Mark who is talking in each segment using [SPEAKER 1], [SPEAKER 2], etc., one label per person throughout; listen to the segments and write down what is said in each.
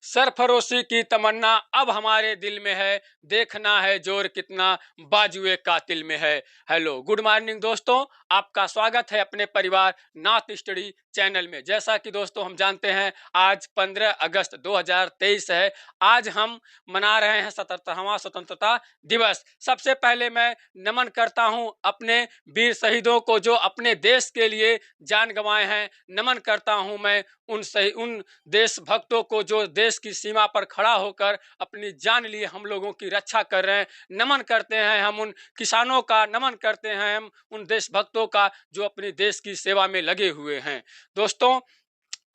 [SPEAKER 1] सरफरोशी की तमन्ना अब हमारे दिल में है, देखना है जोर कितना बाजुए कातिल में है। हेलो गुड मॉर्निंग दोस्तों, आपका स्वागत है अपने परिवार नॉर्थ स्टडी चैनल में। जैसा कि दोस्तों हम जानते हैं आज 15 अगस्त 2023 है। आज हम मना रहे हैं 77वां स्वतंत्रता दिवस। सबसे पहले मैं नमन करता हूं अपने वीर शहीदों को जो अपने देश के लिए जान गंवाए हैं। नमन करता हूं मैं उन देशभक्तों को जो देश की सीमा पर खड़ा होकर अपनी जान लिए हम लोगों की रक्षा कर रहे हैं। नमन करते हैं हम उन किसानों का, नमन करते हैं हम उन देशभक्तों का जो अपने देश की सेवा में लगे हुए हैं। दोस्तों,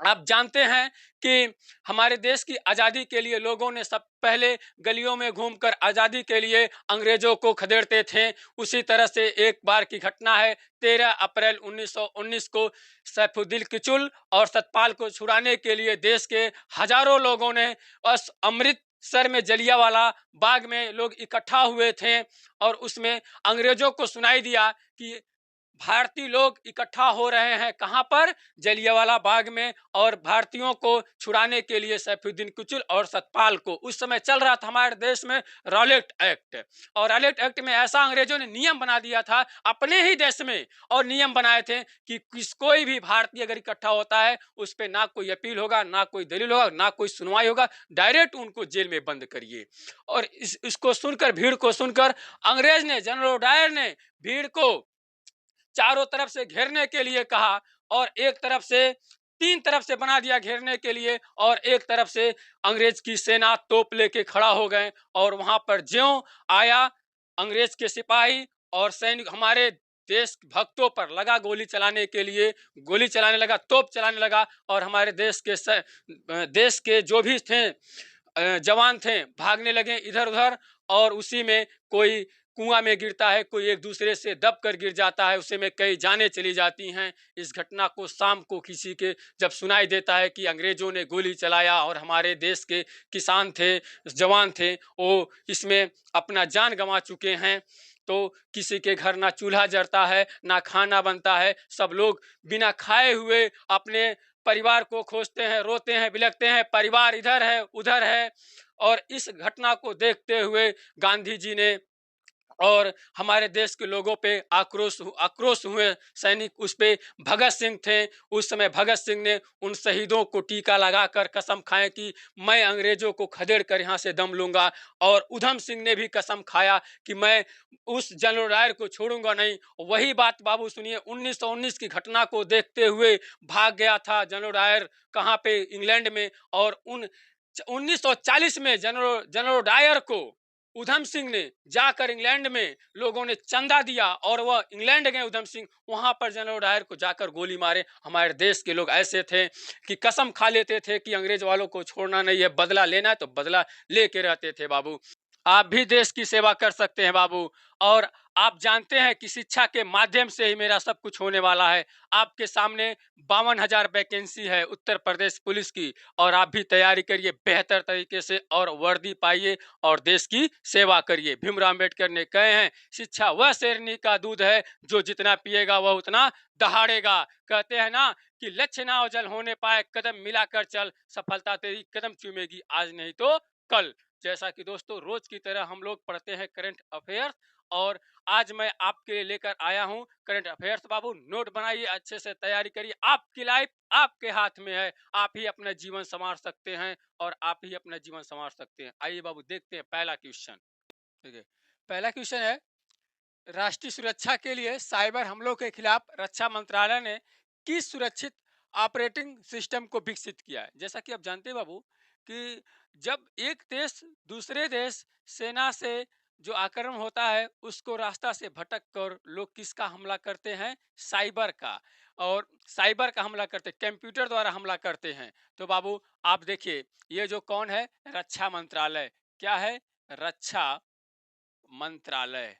[SPEAKER 1] आप जानते हैं कि हमारे देश की आज़ादी के लिए लोगों ने सब पहले गलियों में घूमकर आज़ादी के लिए अंग्रेजों को खदेड़ते थे। उसी तरह से एक बार की घटना है, 13 अप्रैल 1919 को सैफुद्दीन किचलू और सतपाल को छुड़ाने के लिए देश के हजारों लोगों ने बस अमृतसर में जलियांवाला बाग में लोग इकट्ठा हुए थे। और उसमें अंग्रेजों को सुनाई दिया कि भारतीय लोग इकट्ठा हो रहे हैं कहां पर, जलियांवाला बाग में, और भारतीयों को छुड़ाने के लिए सैफुद्दीन किचलू और सतपाल को। उस समय चल रहा था हमारे देश में रॉलेट एक्ट, और रॉलेट एक्ट में ऐसा अंग्रेजों ने नियम बना दिया था अपने ही देश में, और नियम बनाए थे कि कोई भी भारतीय अगर इकट्ठा होता है उस पर ना कोई अपील होगा, ना कोई दलील होगा, ना कोई सुनवाई होगा, डायरेक्ट उनको जेल में बंद करिए। और इसको सुनकर, भीड़ को सुनकर, अंग्रेज ने, जनरल डायर ने भीड़ को चारों तरफ से घेरने के लिए कहा, और एक तरफ से, तीन तरफ से बना दिया घेरने के लिए, और एक तरफ से अंग्रेज की सेना तोप लेके खड़ा हो गए। और वहां पर ज्यों आया अंग्रेज के सिपाही और सैनिक हमारे देश भक्तों पर लगा गोली चलाने के लिए, गोली चलाने लगा, तोप चलाने लगा, और हमारे देश के जो भी थे जवान थे भागने लगे इधर उधर। और उसी में कोई कुआं में गिरता है, कोई एक दूसरे से दब कर गिर जाता है, उसी में कई जानें चली जाती हैं। इस घटना को शाम को किसी के जब सुनाई देता है कि अंग्रेजों ने गोली चलाया और हमारे देश के किसान थे, जवान थे, वो इसमें अपना जान गंवा चुके हैं, तो किसी के घर ना चूल्हा जलता है, ना खाना बनता है। सब लोग बिना खाए हुए अपने परिवार को खोजते हैं, रोते हैं, बिलखते हैं, परिवार इधर है उधर है। और इस घटना को देखते हुए गांधी जी ने और हमारे देश के लोगों पे आक्रोश हुए सैनिक, उस पे भगत सिंह थे। उस समय भगत सिंह ने उन शहीदों को टीका लगाकर कसम खाए कि मैं अंग्रेजों को खदेड़ कर यहाँ से दम लूंगा। और उधम सिंह ने भी कसम खाया कि मैं उस जनरल डायर को छोड़ूंगा नहीं। वही बात बाबू सुनिए, 1919 की घटना को देखते हुए भाग गया था जनरल डायर कहाँ पे, इंग्लैंड में। और 1940 में जनरल डायर को उधम सिंह ने जाकर इंग्लैंड में लोगों ने चंदा दिया, और वह इंग्लैंड गए उधम सिंह, वहां पर जनरल डायर को जाकर गोली मारे। हमारे देश के लोग ऐसे थे कि कसम खा लेते थे कि अंग्रेज वालों को छोड़ना नहीं है, बदला लेना है तो बदला लेके रहते थे। बाबू, आप भी देश की सेवा कर सकते हैं बाबू। और आप जानते हैं कि शिक्षा के माध्यम से ही मेरा सब कुछ होने वाला है। आपके सामने 52,000 वैकेंसी है उत्तर प्रदेश पुलिस की, और आप भी तैयारी करिए बेहतर तरीके से, और वर्दी पाइए और देश की सेवा करिए। भीमराव अम्बेडकर ने कहे हैं, शिक्षा वह शेरनी का दूध है जो जितना पिएगा वह उतना दहाड़ेगा। कहते हैं ना कि लक्ष्य ना ओझल होने पाए, कदम मिलाकर चल, सफलता तेरी कदम चूमेगी आज नहीं तो कल। जैसा कि दोस्तों रोज की तरह हम लोग पढ़ते हैं करंट अफेयर्स, और आज मैं आपके लिए लेकर आया हूं करंट अफेयर्स। बाबू, नोट बनाइए, अच्छे से तैयारी करिए। आपकी लाइफ आपके हाथ में है, आप ही अपना जीवन संवार सकते हैं, और आप ही अपना जीवन संवार सकते हैं। आइए बाबू देखते हैं पहला क्वेश्चन। ठीक है, पहला क्वेश्चन है, राष्ट्रीय सुरक्षा के लिए साइबर हमलों के खिलाफ रक्षा मंत्रालय ने किस सुरक्षित ऑपरेटिंग सिस्टम को विकसित किया है। जैसा कि आप जानते हैं बाबू कि जब एक देश दूसरे देश सेना से जो आक्रमण होता है उसको रास्ता से भटक कर लोग किसका हमला करते हैं, साइबर का। और साइबर का हमला करते, कंप्यूटर द्वारा हमला करते हैं। तो बाबू आप देखिए, ये जो कौन है, रक्षा मंत्रालय। क्या है, रक्षा मंत्रालय।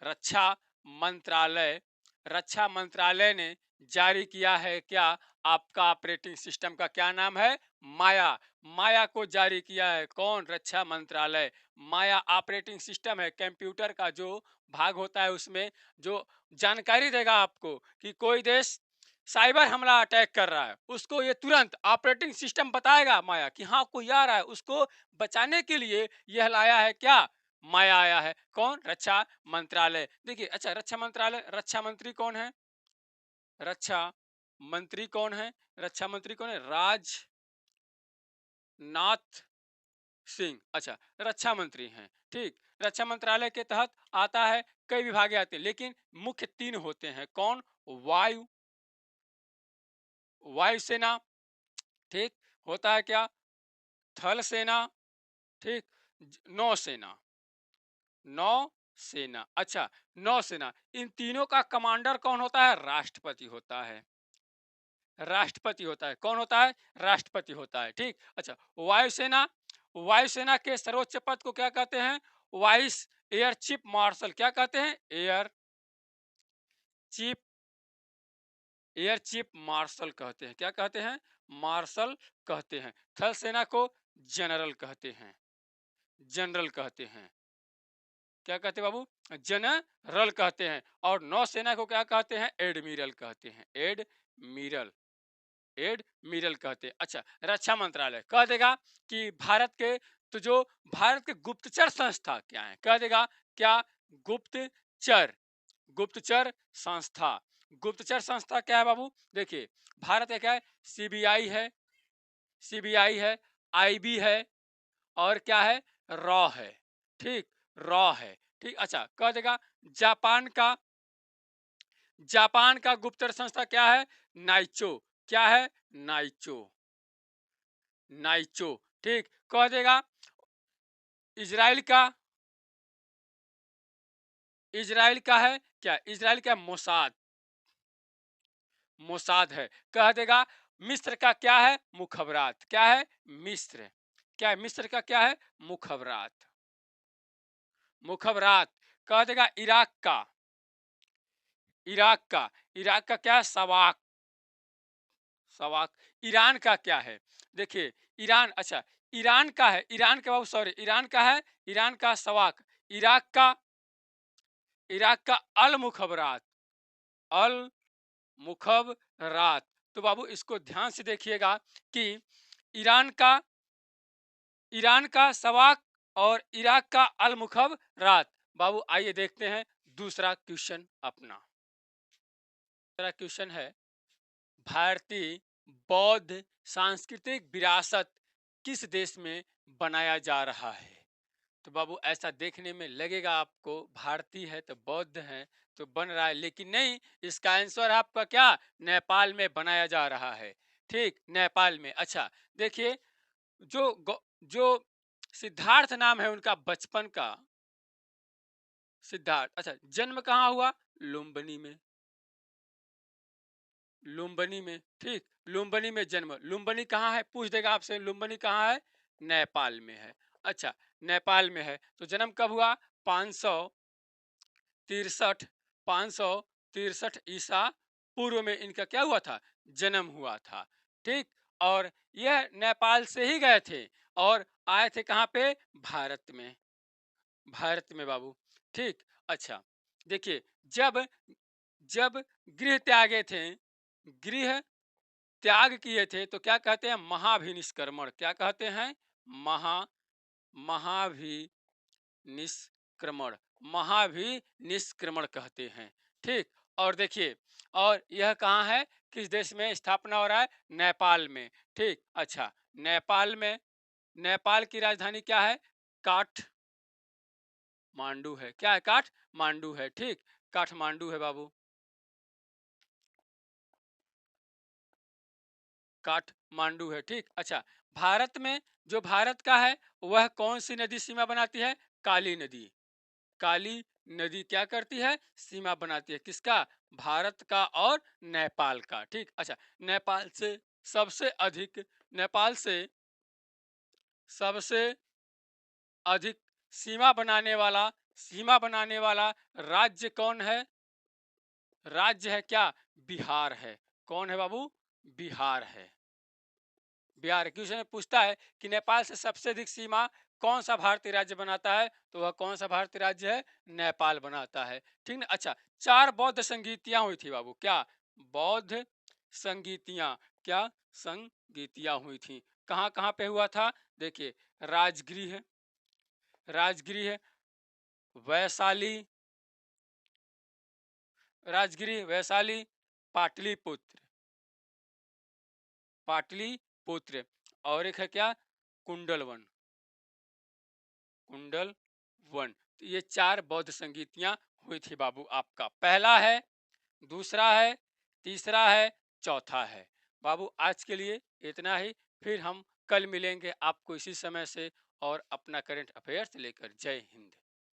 [SPEAKER 1] रक्षा मंत्रालय, रक्षा मंत्रालय ने जारी किया है क्या, आपका ऑपरेटिंग सिस्टम का क्या नाम है, माया। माया को जारी किया है कौन, रक्षा मंत्रालय। माया ऑपरेटिंग सिस्टम है, कंप्यूटर का जो भाग होता है उसमें जो जानकारी देगा आपको कि कोई देश साइबर हमला अटैक कर रहा है, उसको ये तुरंत ऑपरेटिंग सिस्टम बताएगा माया कि हाँ कोई आ रहा है, उसको बचाने के लिए यह लाया है क्या, माया आया है। कौन? रक्षा मंत्रालय। देखिए अच्छा, रक्षा मंत्रालय, रक्षा मंत्री कौन है? रक्षा मंत्री कौन है? रक्षा मंत्री कौन है? राजनाथ सिंह। अच्छा, रक्षा मंत्री हैं। ठीक, रक्षा मंत्रालय के तहत आता है, कई विभाग आते हैं, लेकिन मुख्य तीन होते हैं। कौन? वायु, वायुसेना, ठीक, होता है क्या? थल सेना, ठीक, नौसेना, नौसेना। अच्छा, नौसेना, इन तीनों का कमांडर कौन होता है? राष्ट्रपति होता है। राष्ट्रपति होता है। कौन होता है? राष्ट्रपति होता है। ठीक, अच्छा, वायुसेना, वायुसेना के सर्वोच्च पद को क्या कहते हैं? Vice air chief marshal. क्या कहते हैं? चीफ एयर चीफ मार्शल कहते हैं। क्या कहते हैं? मार्शल कहते हैं। थल सेना को जनरल कहते हैं। जनरल कहते हैं। क्या कहते हैं बाबू? जनरल कहते हैं। और नौसेना को क्या कहते हैं? एडमिरल कहते हैं। एडमिरल, एडमिरल कहते हैं। अच्छा, रक्षा मंत्रालय कह देगा कि भारत के, तो जो भारत के गुप्तचर संस्था क्या है, कह देगा क्या? गुप्तचर, गुप्तचर संस्था। गुप्तचर संस्था क्या है बाबू? देखिए, भारत का क्या है? सीबीआई है, सीबीआई है, आईबी है, और क्या है? रॉ है। ठीक, रॉ है। ठीक, अच्छा, कह देगा जापान का, जापान का गुप्तचर संस्था क्या है? नाइचो। क्या है? Naicho, Naicho. ठीक, कह देगा इजराइल का, इजराइल का है क्या? इजराइल का मोसाद, मोसाद है। कह देगा मिस्र का क्या है? मुखबरात। क्या है? मिस्र, क्या है? मिस्र का क्या है? Mukhabarat, Mukhabarat. कह देगा इराक का, इराक का, इराक का क्या है? सवाक, सवाक। ईरान का क्या है? देखिए, ईरान, अच्छा, ईरान का है, ईरान का बाबू सॉरी, ईरान का है, ईरान का सवाक। इराक का, इराक का अल मुखबरात, अल मुखबरात। तो बाबू इसको ध्यान से देखिएगा कि ईरान का, ईरान का सवाक और इराक का अल मुखबरात। बाबू आइए देखते हैं दूसरा क्वेश्चन अपना। दूसरा क्वेश्चन है, भारतीय बौद्ध सांस्कृतिक विरासत किस देश में बनाया जा रहा है? तो बाबू ऐसा देखने में लगेगा आपको, भारतीय है तो बौद्ध है तो बन रहा है, लेकिन नहीं, इसका आंसर आपका क्या? नेपाल में बनाया जा रहा है। ठीक, नेपाल में। अच्छा, देखिए, जो सिद्धार्थ नाम है उनका बचपन का, सिद्धार्थ, अच्छा, जन्म कहाँ हुआ? लुम्बिनी में, लुम्बिनी में। ठीक, लुम्बिनी में जन्म। लुम्बिनी कहाँ है? पूछ देगा आपसे, लुम्बिनी कहाँ है? नेपाल में है। अच्छा, नेपाल में है, तो जन्म कब हुआ? 563, 563 ईसा पूर्व में इनका क्या हुआ था? जन्म हुआ था। ठीक, और यह नेपाल से ही गए थे और आए थे कहाँ पे? भारत में, भारत में बाबू। ठीक, अच्छा, देखिए, जब जब गृह त्यागे थे, गृह त्याग किए थे, तो क्या कहते हैं? महाभिनिष्क्रमण। क्या कहते हैं? महा महाभिनिष्क्रमण, महाभिनिष्क्रमण कहते हैं। ठीक, और देखिए, और यह कहाँ है, किस देश में स्थापना हो रहा है? नेपाल में। ठीक, अच्छा, नेपाल में, नेपाल की राजधानी क्या है? काठमांडू है। क्या है? काठमांडू है। ठीक, काठमांडू है बाबू, काठमांडू है। ठीक, अच्छा, भारत में, जो भारत का है, वह कौन सी नदी सीमा बनाती है? काली नदी, काली नदी क्या करती है? सीमा बनाती है। किसका? भारत का और नेपाल का। ठीक, अच्छा, नेपाल से सबसे अधिक, नेपाल से सबसे अधिक सीमा बनाने वाला, सीमा बनाने वाला राज्य कौन है? राज्य है क्या? बिहार है। कौन है बाबू? बिहार है। बिहार। क्वेश्चन में पूछता है कि नेपाल से सबसे अधिक सीमा कौन सा भारतीय राज्य बनाता है, तो वह कौन सा भारतीय राज्य है? नेपाल बनाता है। ठीक ना, अच्छा, 4 बौद्ध संगीतियां हुई थी बाबू। क्या? बौद्ध संगीतियां, क्या संगीतियां हुई थी। कहाँ कहाँ पे हुआ था? देखिए, राजगृह, राजगृह, वैशाली, राजगृह, वैशाली, पाटलिपुत्र, पाटलिपुत्र, और एक है क्या? कुंडलवन, कुंडल वन। तो ये 4 बौद्ध संगीतियां हुई थी बाबू आपका। पहला है, दूसरा है, तीसरा है, चौथा है। बाबू आज के लिए इतना ही, फिर हम कल मिलेंगे आपको इसी समय से और अपना करंट अफेयर्स लेकर। जय हिंद।